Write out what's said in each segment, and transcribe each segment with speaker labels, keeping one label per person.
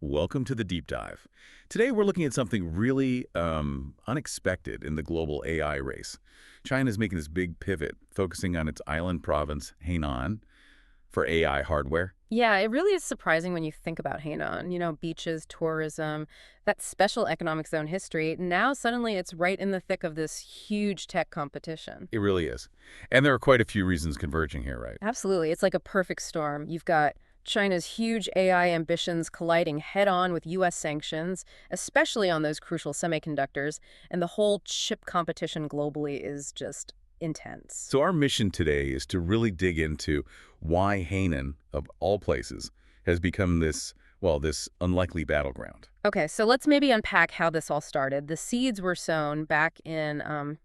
Speaker 1: Welcome to the deep dive. Today we're looking at something really unexpected in the global AI race. China is making this big pivot, focusing on its island province, Hainan, for AI hardware.
Speaker 2: Yeah, it really is surprising when you think about Hainan. Beaches, tourism, that special economic zone history. Now suddenly it's right in the thick of this huge tech competition.
Speaker 1: It really is. And there are quite a few reasons converging here, right?
Speaker 2: Absolutely. It's like a perfect storm. You've got China's huge AI ambitions colliding head on with U.S. sanctions, especially on those crucial semiconductors, and the whole chip competition globally is just intense.
Speaker 1: So our mission today is to really dig into why Hainan, of all places, has become this unlikely battleground.
Speaker 2: Okay, so let's maybe unpack how this all started. The seeds were sown back in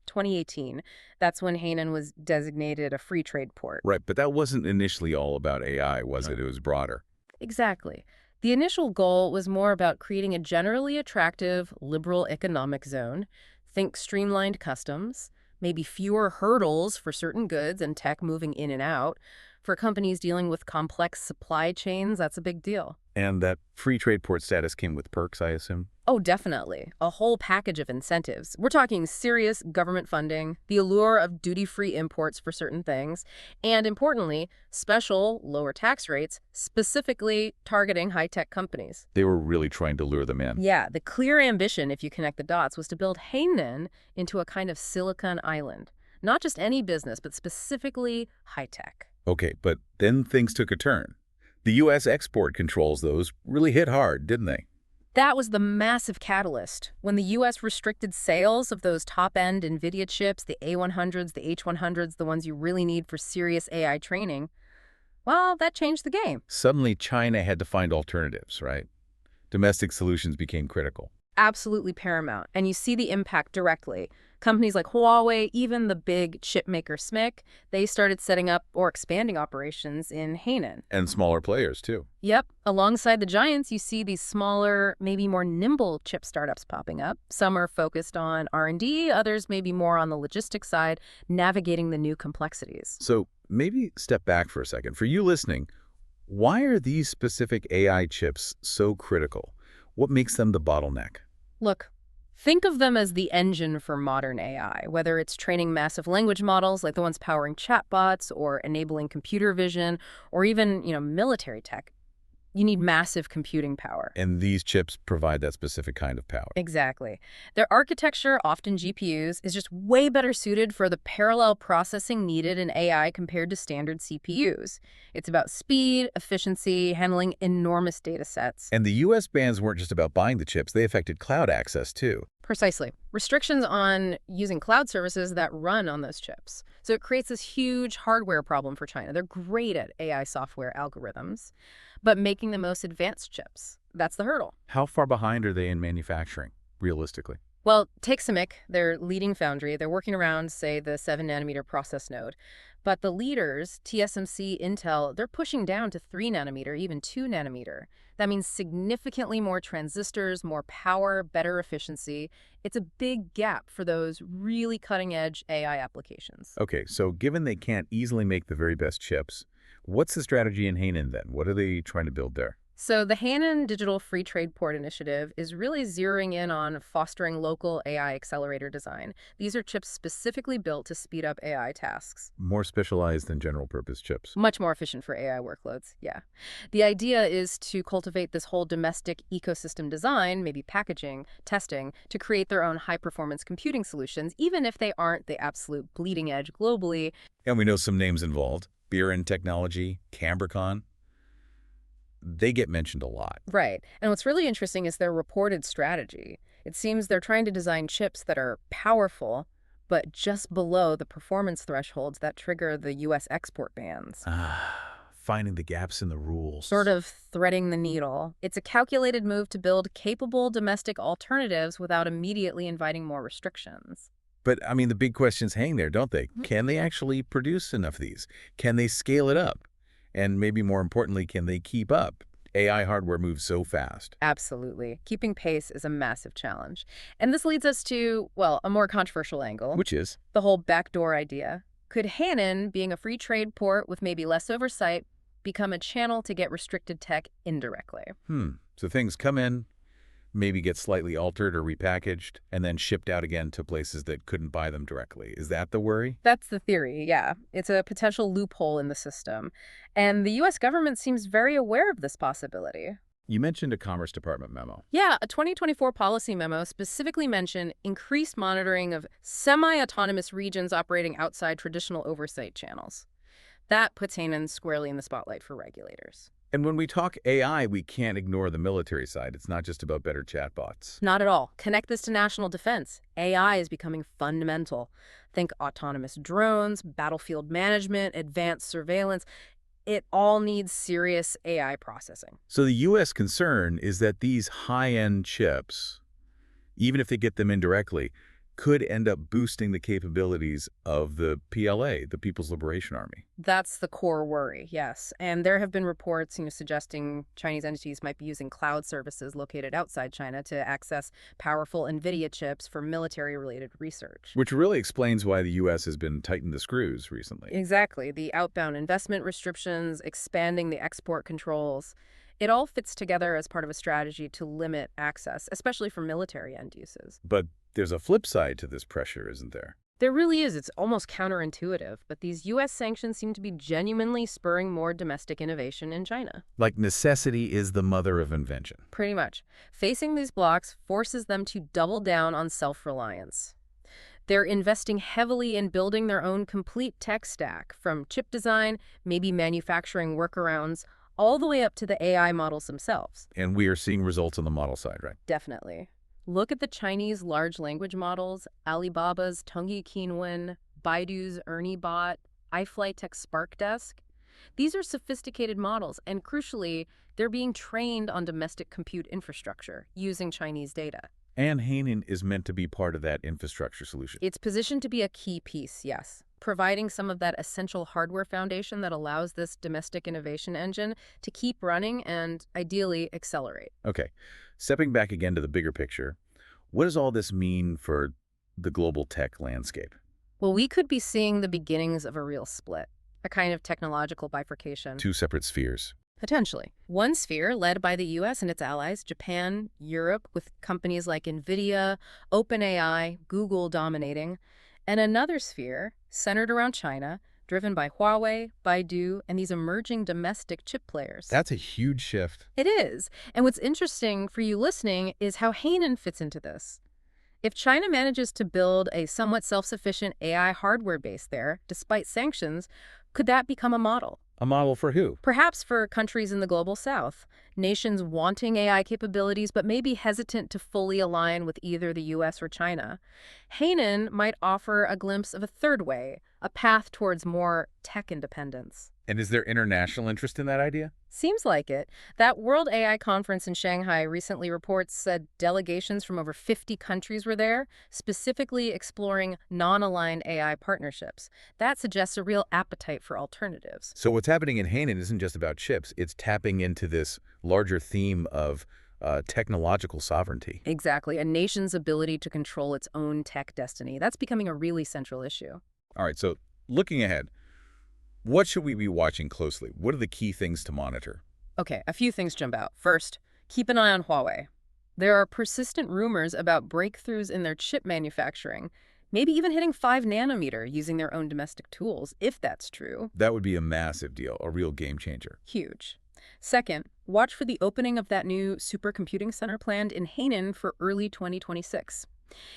Speaker 2: 2018. That's when Hainan was designated a free trade port.
Speaker 1: Right, but that wasn't initially all about AI, was it? It was broader.
Speaker 2: Exactly. The initial goal was more about creating a generally attractive, liberal economic zone. Think streamlined customs, maybe fewer hurdles for certain goods and tech moving in and out. For companies dealing with complex supply chains, that's a big deal.
Speaker 1: And that free trade port status came with perks, I assume?
Speaker 2: Oh, definitely. A whole package of incentives. We're talking serious government funding, the allure of duty-free imports for certain things, and importantly, special lower tax rates, specifically targeting high-tech companies.
Speaker 1: They were really trying to lure them in.
Speaker 2: Yeah, the clear ambition, if you connect the dots, was to build Hainan into a kind of Silicon Island. Not just any business, but specifically high-tech.
Speaker 1: Okay, but then things took a turn. The U.S. export controls, those really hit hard, didn't they?
Speaker 2: That was the massive catalyst. When the U.S. restricted sales of those top-end NVIDIA chips, the A100s, the H100s, the ones you really need for serious AI training, well, that changed the game.
Speaker 1: Suddenly, China had to find alternatives, right? Domestic solutions became critical.
Speaker 2: Absolutely paramount. And you see the impact directly. Companies like Huawei, even the big chip maker SMIC, they started setting up or expanding operations in Hainan.
Speaker 1: And smaller players, too.
Speaker 2: Yep. Alongside the giants, you see these smaller, maybe more nimble chip startups popping up. Some are focused on R&D, others maybe more on the logistics side, navigating the new complexities.
Speaker 1: So maybe step back for a second. For you listening, why are these specific AI chips so critical? What makes them the bottleneck?
Speaker 2: Look, think of them as the engine for modern AI, whether it's training massive language models like the ones powering chatbots or enabling computer vision or even, military tech. You need massive computing power.
Speaker 1: And these chips provide that specific kind of power.
Speaker 2: Exactly. Their architecture, often GPUs, is just way better suited for the parallel processing needed in AI compared to standard CPUs. It's about speed, efficiency, handling enormous data sets.
Speaker 1: And the U.S. bans weren't just about buying the chips, they affected cloud access, too.
Speaker 2: Precisely. Restrictions on using cloud services that run on those chips. So it creates this huge hardware problem for China. They're great at AI software algorithms, but making the most advanced chips, that's the hurdle.
Speaker 1: How far behind are they in manufacturing, realistically?
Speaker 2: Well, take SMIC, their leading foundry. They're working around, say, the 7-nanometer process node. But the leaders, TSMC, Intel, they're pushing down to 3-nanometer, even 2-nanometer. That means significantly more transistors, more power, better efficiency. It's a big gap for those really cutting-edge AI applications.
Speaker 1: Okay, so given they can't easily make the very best chips, what's the strategy in Hainan then? What are they trying to build there?
Speaker 2: So the Hainan Digital Free Trade Port Initiative is really zeroing in on fostering local AI accelerator design. These are chips specifically built to speed up AI tasks.
Speaker 1: More specialized than general-purpose chips.
Speaker 2: Much more efficient for AI workloads, yeah. The idea is to cultivate this whole domestic ecosystem design, maybe packaging, testing, to create their own high-performance computing solutions, even if they aren't the absolute bleeding edge globally.
Speaker 1: And we know some names involved. Biren Technology, Cambricon. They get mentioned a lot.
Speaker 2: Right. And what's really interesting is their reported strategy. It seems they're trying to design chips that are powerful, but just below the performance thresholds that trigger the U.S. export bans.
Speaker 1: Finding the gaps in the rules.
Speaker 2: Sort of threading the needle. It's a calculated move to build capable domestic alternatives without immediately inviting more restrictions.
Speaker 1: But, I mean, the big questions hang there, don't they? Can they actually produce enough of these? Can they scale it up? And maybe more importantly, can they keep up? AI hardware moves so fast.
Speaker 2: Absolutely. Keeping pace is a massive challenge. And this leads us to, well, a more controversial angle.
Speaker 1: Which is?
Speaker 2: The whole backdoor idea. Could Hainan, being a free trade port with maybe less oversight, become a channel to get restricted tech indirectly.
Speaker 1: So things come in, maybe get slightly altered or repackaged, and then shipped out again to places that couldn't buy them directly. Is that the worry?
Speaker 2: That's the theory, yeah. It's a potential loophole in the system. And the U.S. government seems very aware of this possibility.
Speaker 1: You mentioned a Commerce Department memo.
Speaker 2: Yeah, a 2024 policy memo specifically mentioned increased monitoring of semi-autonomous regions operating outside traditional oversight channels. That puts Hainan squarely in the spotlight for regulators.
Speaker 1: And when we talk AI, we can't ignore the military side. It's not just about better chatbots.
Speaker 2: Not at all. Connect this to national defense. AI is becoming fundamental. Think autonomous drones, battlefield management, advanced surveillance. It all needs serious AI processing.
Speaker 1: So the U.S. concern is that these high-end chips, even if they get them indirectly, could end up boosting the capabilities of the PLA, the People's Liberation Army.
Speaker 2: That's the core worry, yes. And there have been reports, suggesting Chinese entities might be using cloud services located outside China to access powerful NVIDIA chips for military-related research.
Speaker 1: Which really explains why the U.S. has been tightening the screws recently.
Speaker 2: Exactly. The outbound investment restrictions, expanding the export controls. It all fits together as part of a strategy to limit access, especially for military end uses.
Speaker 1: But there's a flip side to this pressure, isn't there?
Speaker 2: There really is. It's almost counterintuitive, but these U.S. sanctions seem to be genuinely spurring more domestic innovation in China.
Speaker 1: Like necessity is the mother of invention.
Speaker 2: Pretty much. Facing these blocks forces them to double down on self-reliance. They're investing heavily in building their own complete tech stack, from chip design, maybe manufacturing workarounds, all the way up to the AI models themselves.
Speaker 1: And we are seeing results on the model side, right?
Speaker 2: Definitely. Look at the Chinese large language models, Alibaba's Tongyi Qinwen, Baidu's ErnieBot, iFlytek's SparkDesk. These are sophisticated models, and crucially, they're being trained on domestic compute infrastructure using Chinese data.
Speaker 1: And Hainan is meant to be part of that infrastructure solution.
Speaker 2: It's positioned to be a key piece, yes, providing some of that essential hardware foundation that allows this domestic innovation engine to keep running and, ideally, accelerate.
Speaker 1: Okay, stepping back again to the bigger picture, what does all this mean for the global tech landscape?
Speaker 2: Well, we could be seeing the beginnings of a real split, a kind of technological bifurcation.
Speaker 1: Two separate spheres.
Speaker 2: Potentially. One sphere led by the U.S. and its allies, Japan, Europe, with companies like NVIDIA, OpenAI, Google dominating, and another sphere centered around China, driven by Huawei, Baidu, and these emerging domestic chip players.
Speaker 1: That's a huge shift.
Speaker 2: It is. And what's interesting for you listening is how Hainan fits into this. If China manages to build a somewhat self-sufficient AI hardware base there, despite sanctions, could that become a model?
Speaker 1: A model for who?
Speaker 2: Perhaps for countries in the global south, nations wanting AI capabilities but maybe hesitant to fully align with either the U.S. or China. Hainan might offer a glimpse of a third way, a path towards more tech independence.
Speaker 1: And is there international interest in that idea?
Speaker 2: Seems like it. That World AI Conference in Shanghai recently reports said delegations from over 50 countries were there, specifically exploring non-aligned AI partnerships. That suggests a real appetite for alternatives.
Speaker 1: So what's happening in Hainan isn't just about chips. It's tapping into this larger theme of technological sovereignty.
Speaker 2: Exactly. A nation's ability to control its own tech destiny. That's becoming a really central issue.
Speaker 1: All right, so looking ahead, what should we be watching closely? What are the key things to monitor?
Speaker 2: Okay, a few things jump out. First, keep an eye on Huawei. There are persistent rumors about breakthroughs in their chip manufacturing, maybe even hitting 5 nanometer using their own domestic tools, if that's true.
Speaker 1: That would be a massive deal, a real game changer.
Speaker 2: Huge. Second, watch for the opening of that new supercomputing center planned in Hainan for early 2026.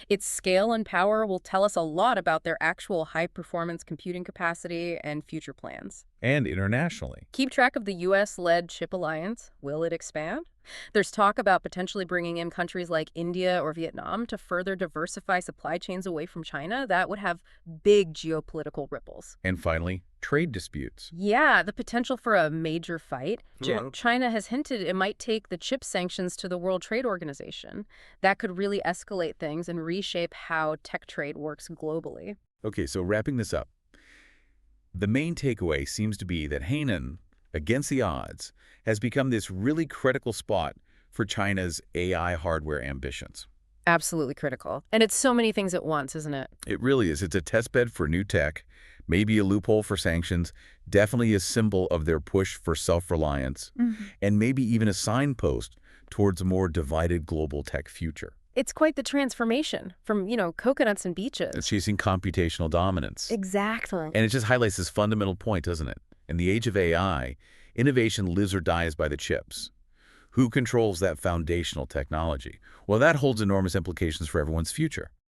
Speaker 2: Its scale and power will tell us a lot about their actual high-performance computing capacity and future plans.
Speaker 1: And internationally.
Speaker 2: Keep track of the U.S.-led chip alliance. Will it expand? There's talk about potentially bringing in countries like India or Vietnam to further diversify supply chains away from China. That would have big geopolitical ripples.
Speaker 1: And finally, trade disputes.
Speaker 2: Yeah, the potential for a major fight.
Speaker 1: Yeah.
Speaker 2: China has hinted it might take the chip sanctions to the World Trade Organization. That could really escalate things and reshape how tech trade works globally.
Speaker 1: Okay, so wrapping this up, the main takeaway seems to be that Hainan, against the odds, has become this really critical spot for China's AI hardware ambitions.
Speaker 2: Absolutely critical. And it's so many things at once, isn't it?
Speaker 1: It really is. It's a testbed for new tech, maybe a loophole for sanctions, definitely a symbol of their push for self-reliance, and maybe even a signpost towards a more divided global tech future.
Speaker 2: It's quite the transformation from, coconuts and
Speaker 1: It's
Speaker 2: beaches.
Speaker 1: chasing computational dominance.
Speaker 2: Exactly.
Speaker 1: And it just highlights this fundamental point, doesn't it? In the age of AI, innovation lives or dies by the chips. Who controls that foundational technology? Well, that holds enormous implications for everyone's future.